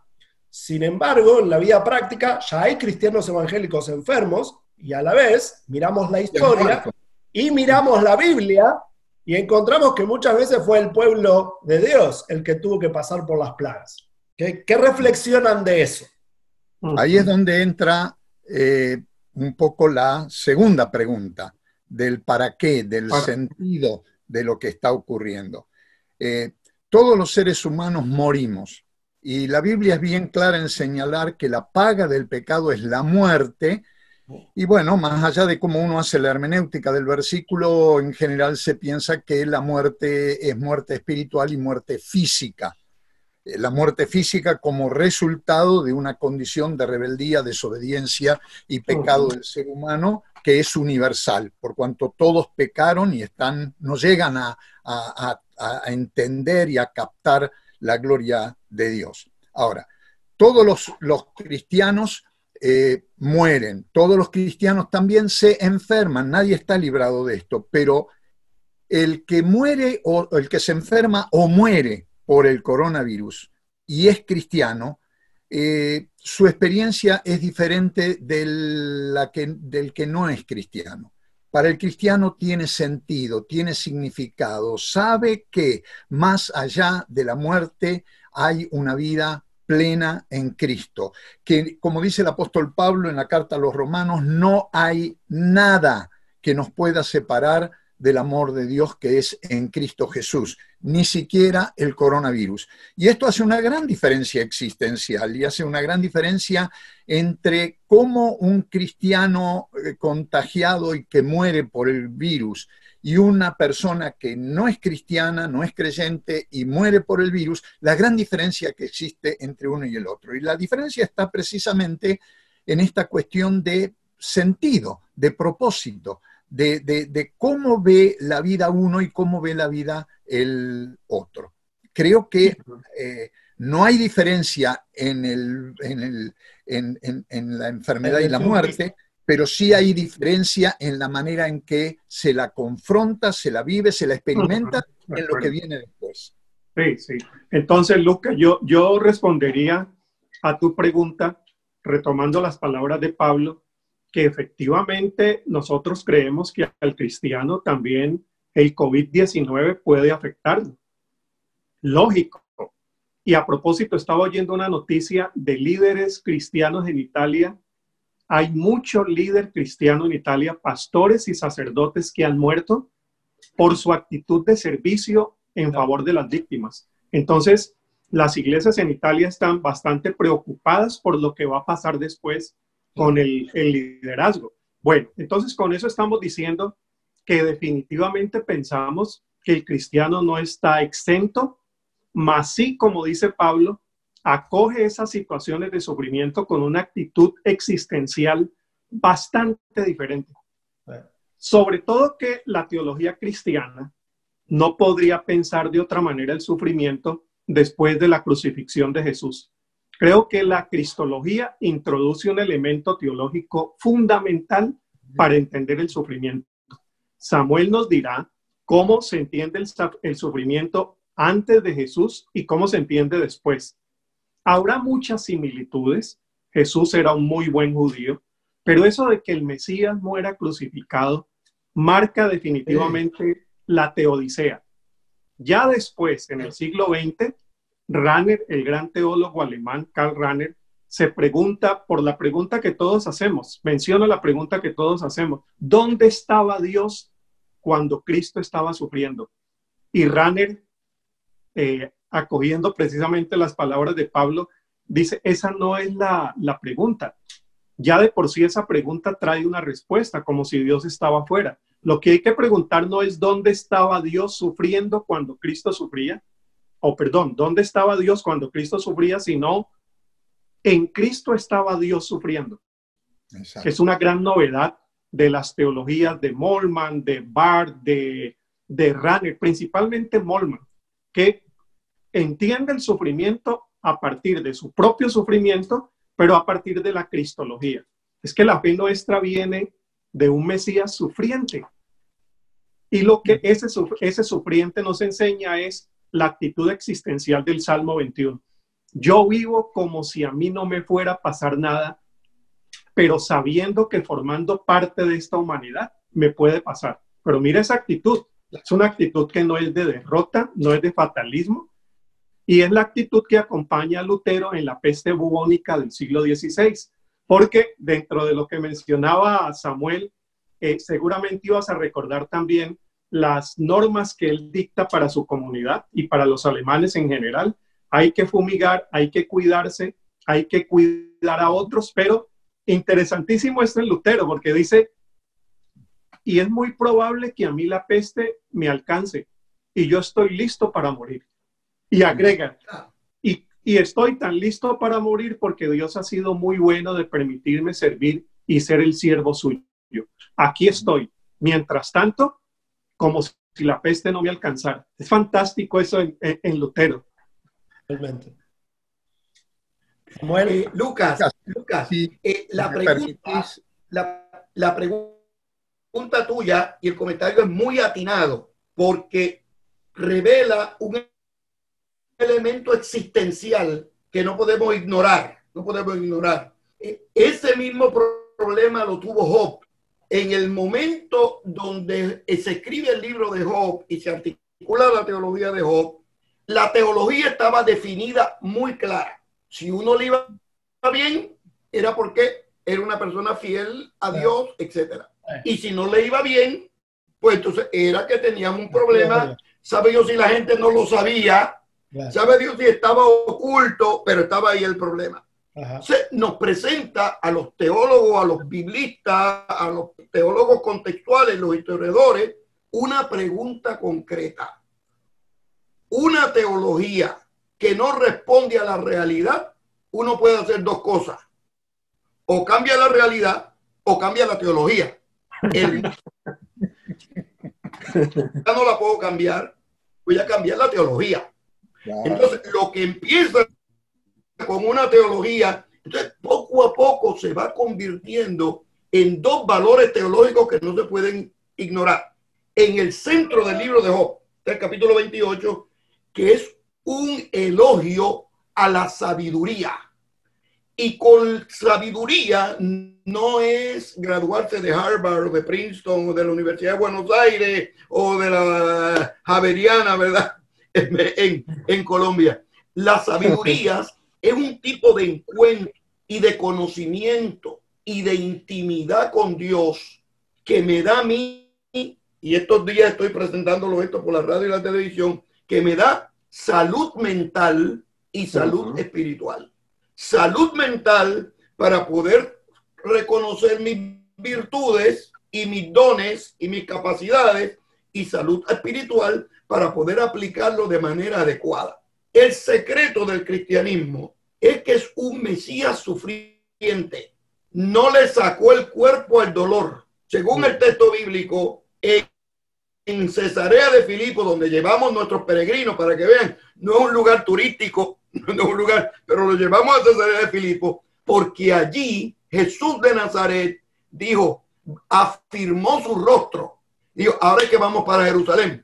Sin embargo, en la vida práctica ya hay cristianos evangélicos enfermos y a la vez miramos la historia y miramos la Biblia y encontramos que muchas veces fue el pueblo de Dios el que tuvo que pasar por las plagas. ¿Qué reflexionan de eso? Ahí es donde entra un poco la segunda pregunta del para qué, del sentido de lo que está ocurriendo. Todos los seres humanos morimos y la Biblia es bien clara en señalar que la paga del pecado es la muerte. Y bueno, más allá de cómo uno hace la hermenéutica del versículo, en general se piensa que la muerte es muerte espiritual y muerte física. La muerte física como resultado de una condición de rebeldía, desobediencia y pecado del ser humano que es universal, por cuanto todos pecaron y no llegan a entender y a captar la gloria de Dios. Ahora, todos los cristianos mueren, todos los cristianos también se enferman, nadie está librado de esto, pero el que muere o el que se enferma o muere por el coronavirus y es cristiano, su experiencia es diferente del que no es cristiano. Para el cristiano tiene sentido, tiene significado, sabe que más allá de la muerte hay una vida plena en Cristo, que como dice el apóstol Pablo en la carta a los Romanos, no hay nada que nos pueda separar del amor de Dios que es en Cristo Jesús, ni siquiera el coronavirus. Y esto hace una gran diferencia existencial y hace una gran diferencia entre cómo un cristiano contagiado y que muere por el virus y una persona que no es cristiana, no es creyente y muere por el virus, la gran diferencia que existe entre uno y el otro. Y la diferencia está precisamente en esta cuestión de sentido, de propósito, de cómo ve la vida uno y cómo ve la vida el otro. Creo que no hay diferencia en la enfermedad y la muerte, pero sí hay diferencia en la manera en que se la confronta, se la vive, se la experimenta en lo que viene después. Sí, sí. Entonces, Lucas, yo respondería a tu pregunta, retomando las palabras de Pablo, que efectivamente nosotros creemos que al cristiano también el COVID-19 puede afectarlo. Lógico. Y a propósito, estaba oyendo una noticia de líderes cristianos en Italia. Hay mucho líder cristiano en Italia, pastores y sacerdotes que han muerto por su actitud de servicio en favor de las víctimas. Entonces, las iglesias en Italia están bastante preocupadas por lo que va a pasar después con el liderazgo. Bueno, entonces con eso estamos diciendo que definitivamente pensamos que el cristiano no está exento, mas sí, como dice Pablo, acoge esas situaciones de sufrimiento con una actitud existencial bastante diferente. Sobre todo que la teología cristiana no podría pensar de otra manera el sufrimiento después de la crucifixión de Jesús. Creo que la cristología introduce un elemento teológico fundamental para entender el sufrimiento. Samuel nos dirá cómo se entiende el sufrimiento antes de Jesús y cómo se entiende después. Habrá muchas similitudes. Jesús era un muy buen judío, pero eso de que el Mesías muera crucificado marca definitivamente la teodicea. Ya después, en el siglo XX, Rahner, el gran teólogo alemán, Karl Rahner, se pregunta por la pregunta que todos hacemos. Menciono la pregunta que todos hacemos. ¿Dónde estaba Dios cuando Cristo estaba sufriendo? Y Rahner, acogiendo precisamente las palabras de Pablo, dice, esa no es la pregunta. Ya de por sí esa pregunta trae una respuesta, como si Dios estaba fuera. Lo que hay que preguntar no es dónde estaba Dios sufriendo cuando Cristo sufría, o perdón, dónde estaba Dios cuando Cristo sufría, sino en Cristo estaba Dios sufriendo. Exacto. Es una gran novedad de las teologías de Moltmann, de Barth, de Rahner, principalmente Moltmann, que entiende el sufrimiento a partir de su propio sufrimiento, pero a partir de la cristología. Es que la fe nuestra viene de un Mesías sufriente. Y lo que ese sufriente nos enseña es la actitud existencial del Salmo 21. Yo vivo como si a mí no me fuera a pasar nada, pero sabiendo que formando parte de esta humanidad me puede pasar. Pero mira esa actitud. Es una actitud que no es de derrota, no es de fatalismo, y es la actitud que acompaña a Lutero en la peste bubónica del siglo XVI. Porque dentro de lo que mencionaba Samuel, seguramente ibas a recordar también las normas que él dicta para su comunidad y para los alemanes en general. Hay que fumigar, hay que cuidarse, hay que cuidar a otros, pero interesantísimo esto en Lutero, porque dice, y es muy probable que a mí la peste me alcance y yo estoy listo para morir. Y agrega, y estoy tan listo para morir porque Dios ha sido muy bueno de permitirme servir y ser el siervo suyo. Aquí estoy. Mientras tanto, como si la peste no me alcanzara. Es fantástico eso en Lutero. Realmente. Samuel. Lucas, Sí, la ¿me pregunta, permitís? la pregunta tuya y el comentario es muy atinado porque revela un elemento existencial que no podemos ignorar. No podemos ignorar. Ese mismo problema lo tuvo Job. En el momento donde se escribe el libro de Job y se articula la teología de Job, la teología estaba definida muy clara. Si uno le iba bien, era porque era una persona fiel a Dios, etc. Y si no le iba bien, pues entonces era que teníamos un problema. Sabe Dios si la gente no lo sabía. Sabe Dios si estaba oculto, pero estaba ahí el problema. Nos presenta a los teólogos, a los biblistas, a los teólogos contextuales, los historiadores, una pregunta concreta. Una teología que no responde a la realidad, uno puede hacer dos cosas. O cambia la realidad o cambia la teología. Ya no la puedo cambiar, voy a cambiar la teología. Claro. Entonces, lo que empieza con una teología, entonces poco a poco se va convirtiendo en dos valores teológicos que no se pueden ignorar. En el centro del libro de Job, el capítulo 28, que es un elogio a la sabiduría. Y con sabiduría no es graduarse de Harvard o de Princeton o de la Universidad de Buenos Aires o de la Javeriana, ¿verdad? En Colombia. La sabiduría es un tipo de encuentro y de conocimiento y de intimidad con Dios que me da a mí, y estos días estoy presentándolo esto por la radio y la televisión, que me da salud mental y salud espiritual. Salud mental para poder reconocer mis virtudes y mis dones y mis capacidades, y salud espiritual para poder aplicarlo de manera adecuada. El secreto del cristianismo es que es un Mesías sufriente. No le sacó el cuerpo al dolor. Según el texto bíblico, en Cesarea de Filipo, donde llevamos nuestros peregrinos, para que vean, no es un lugar turístico, no es un lugar, pero lo llevamos a Cesarea de Filipo, porque allí Jesús de Nazaret dijo, afirmó su rostro, dijo, ahora es que vamos para Jerusalén.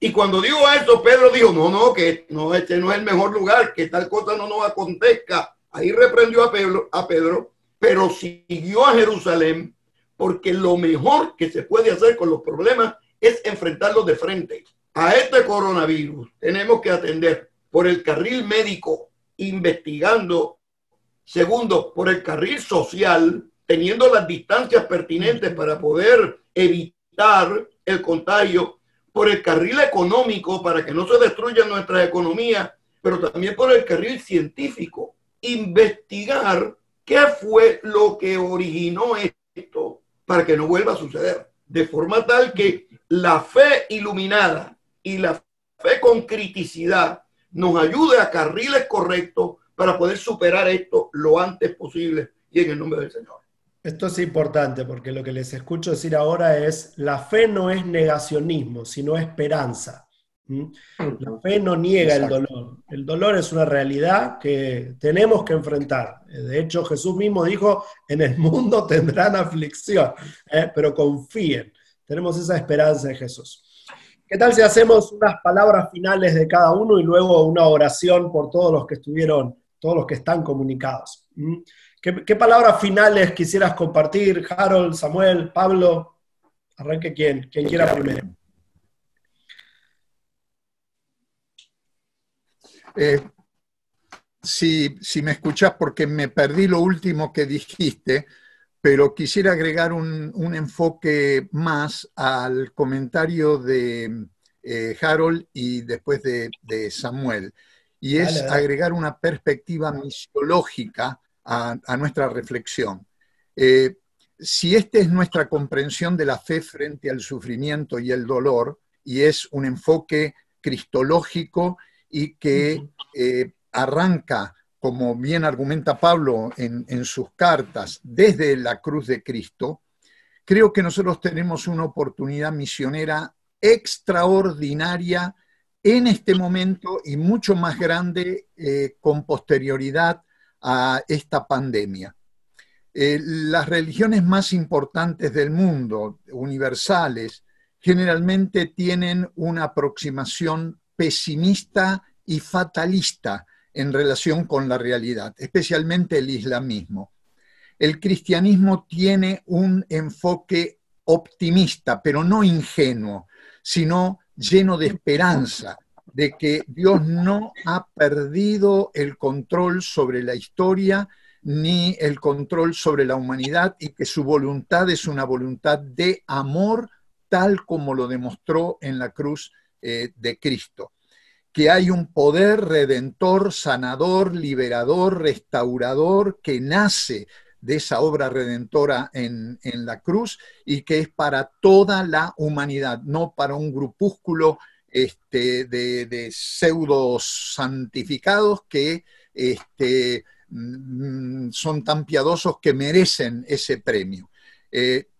Y cuando dijo eso, Pedro dijo, no, que no, este no es el mejor lugar, que tal cosa no nos acontezca. Ahí reprendió a Pedro, pero siguió a Jerusalén, porque lo mejor que se puede hacer con los problemas es enfrentarlos de frente. A este coronavirus tenemos que atender por el carril médico, investigando. Segundo, por el carril social, teniendo las distancias pertinentes para poder evitar el contagio. Por el carril económico, para que no se destruya nuestra economía, pero también por el carril científico. Investigar qué fue lo que originó esto para que no vuelva a suceder. De forma tal que la fe iluminada y la fe con criticidad nos ayude a carriles correctos para poder superar esto lo antes posible y en el nombre del Señor. Esto es importante porque lo que les escucho decir ahora es, la fe no es negacionismo, sino esperanza. ¿Mm? La fe no niega el dolor. El dolor es una realidad que tenemos que enfrentar. De hecho, Jesús mismo dijo, en el mundo tendrán aflicción, pero confíen. Tenemos esa esperanza en Jesús. ¿Qué tal si hacemos unas palabras finales de cada uno y luego una oración por todos los que estuvieron, todos los que están comunicados? ¿Qué palabras finales quisieras compartir, Harold, Samuel, Pablo? Arranque quien quiera primero. Si me escuchás, porque me perdí lo último que dijiste, pero quisiera agregar un enfoque más al comentario de Harold y después de Samuel, y es agregar una perspectiva misiológica a nuestra reflexión. Si esta es nuestra comprensión de la fe frente al sufrimiento y el dolor, y es un enfoque cristológico y que arranca, como bien argumenta Pablo en sus cartas, desde la cruz de Cristo, creo que nosotros tenemos una oportunidad misionera extraordinaria en este momento y mucho más grande con posterioridad a esta pandemia. Las religiones más importantes del mundo, universales, generalmente tienen una aproximación pesimista y fatalista en relación con la realidad, especialmente el islamismo. El cristianismo tiene un enfoque optimista, pero no ingenuo, sino lleno de esperanza, de que Dios no ha perdido el control sobre la historia ni el control sobre la humanidad y que su voluntad es una voluntad de amor, tal como lo demostró en la cruz de Cristo. Que hay un poder redentor, sanador, liberador, restaurador que nace de esa obra redentora en la cruz y que es para toda la humanidad, no para un grupúsculo de pseudo santificados que son tan piadosos que merecen ese premio.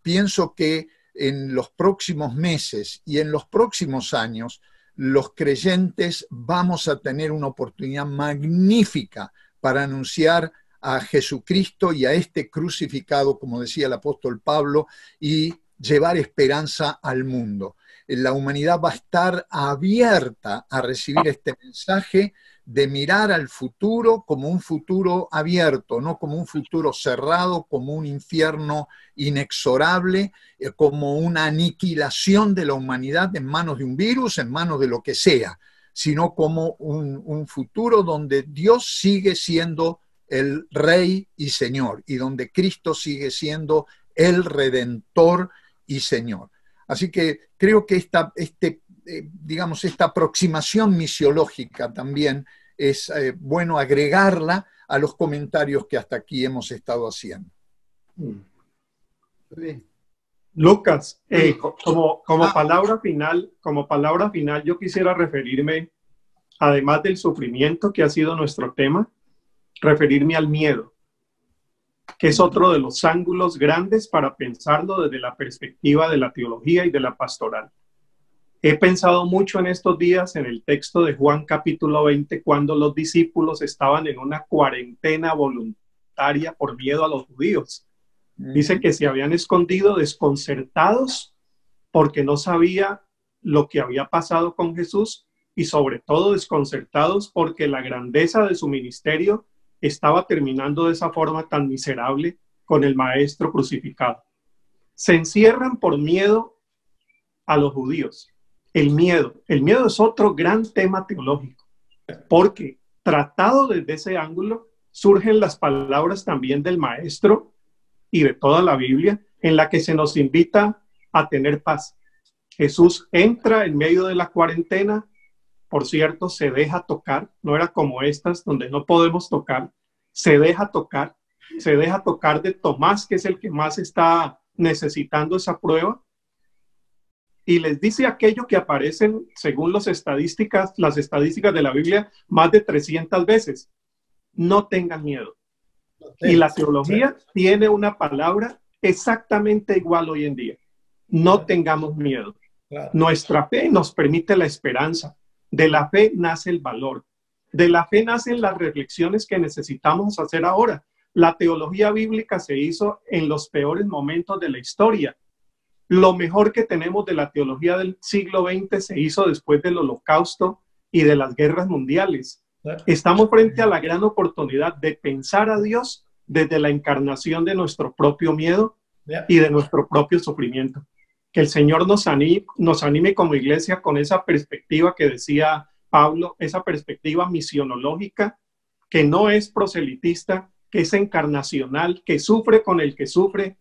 Pienso que en los próximos meses y en los próximos años los creyentes vamos a tener una oportunidad magnífica para anunciar a Jesucristo y a este crucificado, como decía el apóstol Pablo, y llevar esperanza al mundo. La humanidad va a estar abierta a recibir este mensaje de mirar al futuro como un futuro abierto, no como un futuro cerrado, como un infierno inexorable, como una aniquilación de la humanidad en manos de un virus, en manos de lo que sea, sino como un futuro donde Dios sigue siendo el Rey y Señor, y donde Cristo sigue siendo el Redentor y Señor. Así que creo que esta aproximación misiológica también es bueno agregarla a los comentarios que hasta aquí hemos estado haciendo. Lucas, como palabra final, yo quisiera referirme, además del sufrimiento que ha sido nuestro tema, referirme al miedo, que es otro de los ángulos grandes para pensarlo desde la perspectiva de la teología y de la pastoral. He pensado mucho en estos días en el texto de Juan capítulo 20, cuando los discípulos estaban en una cuarentena voluntaria por miedo a los judíos. Dice que se habían escondido desconcertados porque no sabía lo que había pasado con Jesús y sobre todo desconcertados porque la grandeza de su ministerio estaba terminando de esa forma tan miserable con el maestro crucificado. Se encierran por miedo a los judíos. El miedo es otro gran tema teológico, porque tratado desde ese ángulo surgen las palabras también del maestro y de toda la Biblia, en la que se nos invita a tener paz. Jesús entra en medio de la cuarentena, por cierto, se deja tocar, no era como estas donde no podemos tocar, se deja tocar de Tomás, que es el que más está necesitando esa prueba, y les dice aquello que aparecen, según las estadísticas de la Biblia, más de 300 veces. No tengan miedo. Y la teología tiene una palabra exactamente igual hoy en día. No tengamos miedo. Claro. Nuestra fe nos permite la esperanza. De la fe nace el valor. De la fe nacen las reflexiones que necesitamos hacer ahora. La teología bíblica se hizo en los peores momentos de la historia. Lo mejor que tenemos de la teología del siglo XX se hizo después del Holocausto y de las guerras mundiales. Estamos frente a la gran oportunidad de pensar a Dios desde la encarnación de nuestro propio miedo y de nuestro propio sufrimiento. Que el Señor nos anime como iglesia con esa perspectiva que decía Pablo, esa perspectiva misionológica, que no es proselitista, que es encarnacional, que sufre con el que sufre,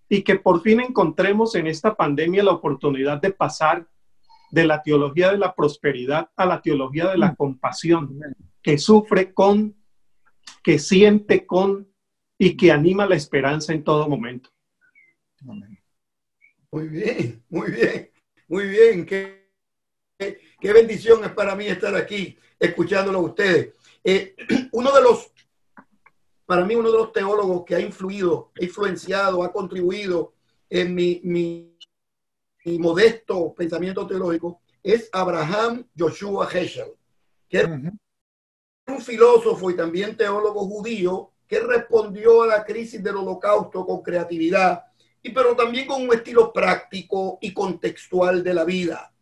y que por fin encontremos en esta pandemia la oportunidad de pasar de la teología de la prosperidad a la teología de la compasión, que sufre con, que siente con y que anima la esperanza en todo momento. Amén. Muy bien, muy bien, muy bien. Qué bendición es para mí estar aquí escuchándolo a ustedes. Para mí, uno de los teólogos que ha influenciado, ha contribuido en mi modesto pensamiento teológico es Abraham Joshua Heschel, que era un filósofo y también teólogo judío que respondió a la crisis del Holocausto con creatividad, pero también con un estilo práctico y contextual de la vida.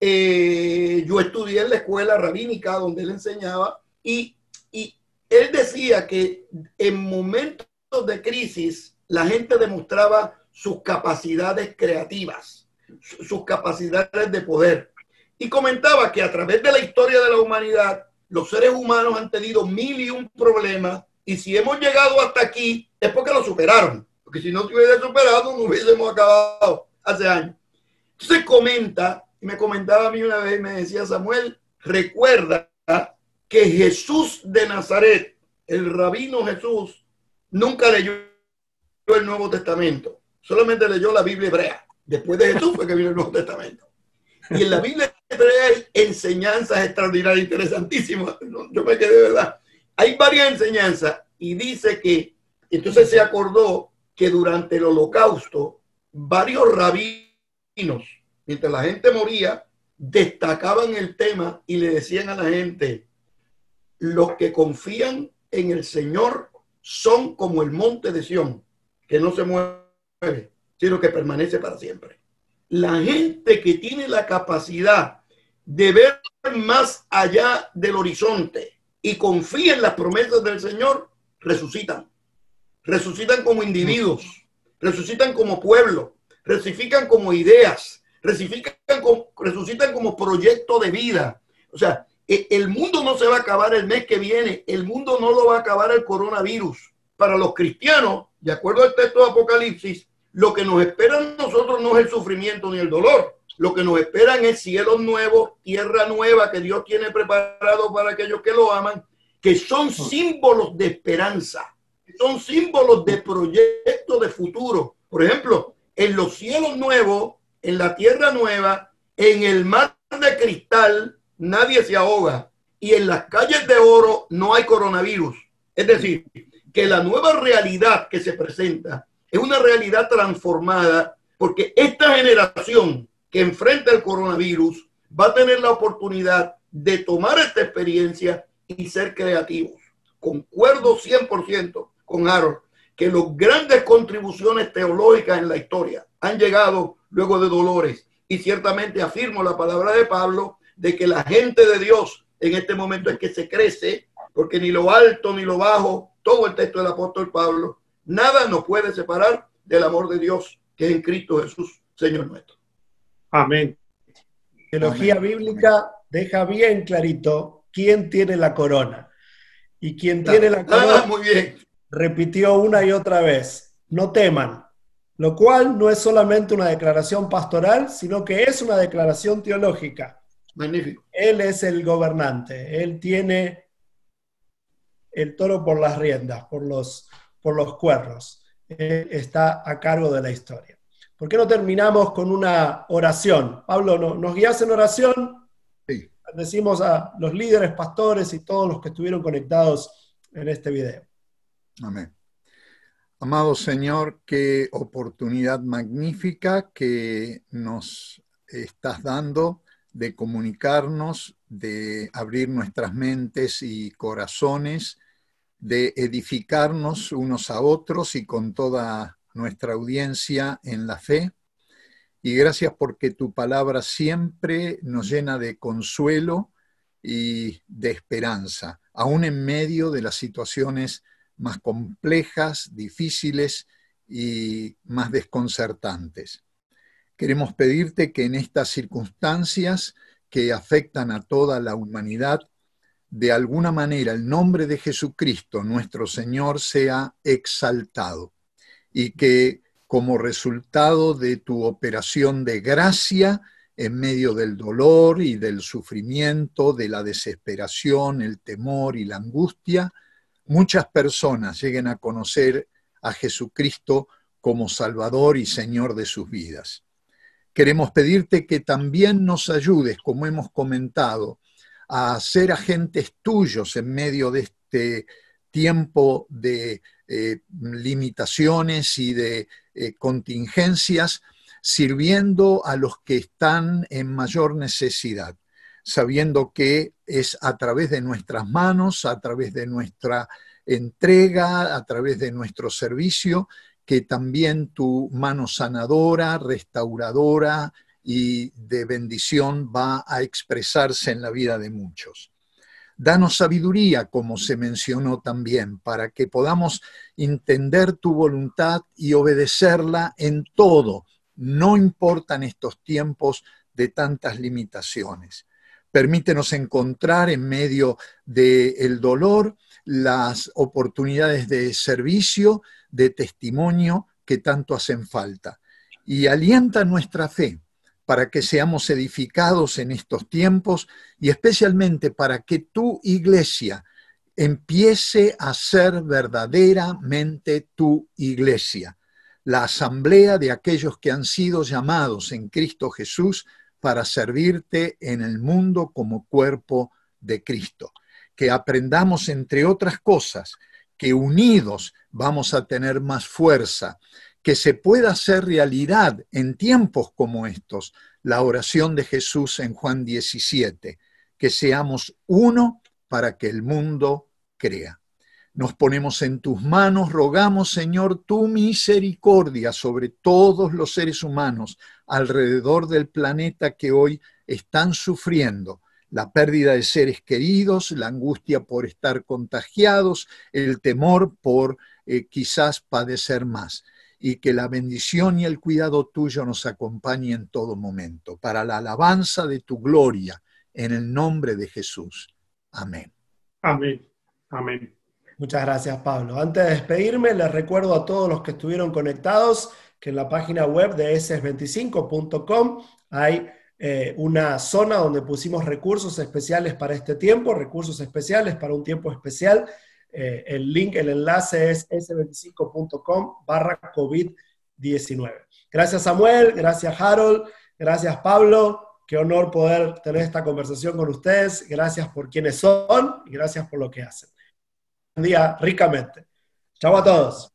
Yo estudié en la escuela rabínica donde él enseñaba y él decía que en momentos de crisis la gente demostraba sus capacidades creativas, sus capacidades de poder. Y comentaba que a través de la historia de la humanidad, los seres humanos han tenido 1001 problemas y si hemos llegado hasta aquí es porque lo superaron. Porque si no se hubiera superado, no hubiésemos acabado hace años. Entonces me comentaba a mí una vez, me decía Samuel, recuerda que Jesús de Nazaret, el rabino Jesús, nunca leyó el Nuevo Testamento, solamente leyó la Biblia hebrea. Después de Jesús fue que vino el Nuevo Testamento. Y en la Biblia hebrea hay enseñanzas extraordinarias, interesantísimas. Yo me quedé, ¿verdad? Hay varias enseñanzas y dice que, entonces se acordó que durante el Holocausto, varios rabinos, mientras la gente moría, destacaban el tema y le decían a la gente: los que confían en el Señor son como el monte de Sión, que no se mueve, sino que permanece para siempre. La gente que tiene la capacidad de ver más allá del horizonte y confía en las promesas del Señor, resucitan. Resucitan como individuos, resucitan como pueblo, resucitan como ideas, resucitan como proyecto de vida. O sea, el mundo no se va a acabar el mes que viene, el mundo no lo va a acabar el coronavirus. Para los cristianos, de acuerdo al texto de Apocalipsis, lo que nos espera a nosotros no es el sufrimiento ni el dolor. Lo que nos esperan es cielos nuevos, tierra nueva que Dios tiene preparado para aquellos que lo aman, que son símbolos de esperanza, son símbolos de proyecto de futuro. Por ejemplo, en los cielos nuevos, en la tierra nueva, en el mar de cristal, nadie se ahoga. Y en las calles de oro no hay coronavirus. Es decir, que la nueva realidad que se presenta es una realidad transformada, porque esta generación que enfrenta el coronavirus va a tener la oportunidad de tomar esta experiencia y ser creativos. Concuerdo 100% con Harold que las grandes contribuciones teológicas en la historia han llegado luego de dolores. Y ciertamente afirmo la palabra de Pablo de que la gente de Dios en este momento es que se crece, porque ni lo alto ni lo bajo, todo el texto del apóstol Pablo, nada nos puede separar del amor de Dios que es en Cristo Jesús, Señor nuestro. Amén. Teología Amén. bíblica deja bien clarito quién tiene la corona. Y quien tiene la corona, muy bien, repitió una y otra vez: no teman. Lo cual no es solamente una declaración pastoral, sino que es una declaración teológica. magnífico. Él es el gobernante. Él tiene el toro por las riendas, por los cuernos. Él está a cargo de la historia. ¿Por qué no terminamos con una oración? Pablo, ¿nos guías en oración? Sí. Decimos a los líderes, pastores y todos los que estuvieron conectados en este video. Amén. Amado Señor, qué oportunidad magnífica que nos estás dando de comunicarnos, de abrir nuestras mentes y corazones, de edificarnos unos a otros y con toda nuestra audiencia en la fe. Y gracias porque tu palabra siempre nos llena de consuelo y de esperanza, aún en medio de las situaciones más complejas, difíciles y más desconcertantes. Queremos pedirte que en estas circunstancias que afectan a toda la humanidad, de alguna manera el nombre de Jesucristo, nuestro Señor, sea exaltado y que como resultado de tu operación de gracia en medio del dolor y del sufrimiento, de la desesperación, el temor y la angustia, muchas personas lleguen a conocer a Jesucristo como Salvador y Señor de sus vidas. Queremos pedirte que también nos ayudes, como hemos comentado, a ser agentes tuyos en medio de este tiempo de limitaciones y de contingencias, sirviendo a los que están en mayor necesidad, sabiendo que es a través de nuestras manos, a través de nuestra entrega, a través de nuestro servicio, que también tu mano sanadora, restauradora y de bendición va a expresarse en la vida de muchos. Danos sabiduría, como se mencionó también, para que podamos entender tu voluntad y obedecerla en todo. No importan estos tiempos de tantas limitaciones. Permítenos encontrar en medio del dolor las oportunidades de servicio, de testimonio que tanto hacen falta. Y alienta nuestra fe para que seamos edificados en estos tiempos y especialmente para que tu iglesia empiece a ser verdaderamente tu iglesia, la asamblea de aquellos que han sido llamados en Cristo Jesús para servirte en el mundo como cuerpo de Cristo. Que aprendamos, entre otras cosas, que unidos vamos a tener más fuerza, que se pueda hacer realidad en tiempos como estos la oración de Jesús en Juan 17, que seamos uno para que el mundo crea. Nos ponemos en tus manos, rogamos, Señor, tu misericordia sobre todos los seres humanos alrededor del planeta que hoy están sufriendo la pérdida de seres queridos, la angustia por estar contagiados, el temor por quizás padecer más. Y que la bendición y el cuidado tuyo nos acompañe en todo momento, para la alabanza de tu gloria, en el nombre de Jesús. Amén. Amén. Amén. Muchas gracias, Pablo. Antes de despedirme, les recuerdo a todos los que estuvieron conectados que en la página web de eses25.com hay una zona donde pusimos recursos especiales para este tiempo, recursos especiales para un tiempo especial. El link, el enlace es s25.com/COVID-19. Gracias, Samuel, gracias, Harold, gracias, Pablo. Qué honor poder tener esta conversación con ustedes. Gracias por quienes son y gracias por lo que hacen. Un día ricamente. Chau a todos.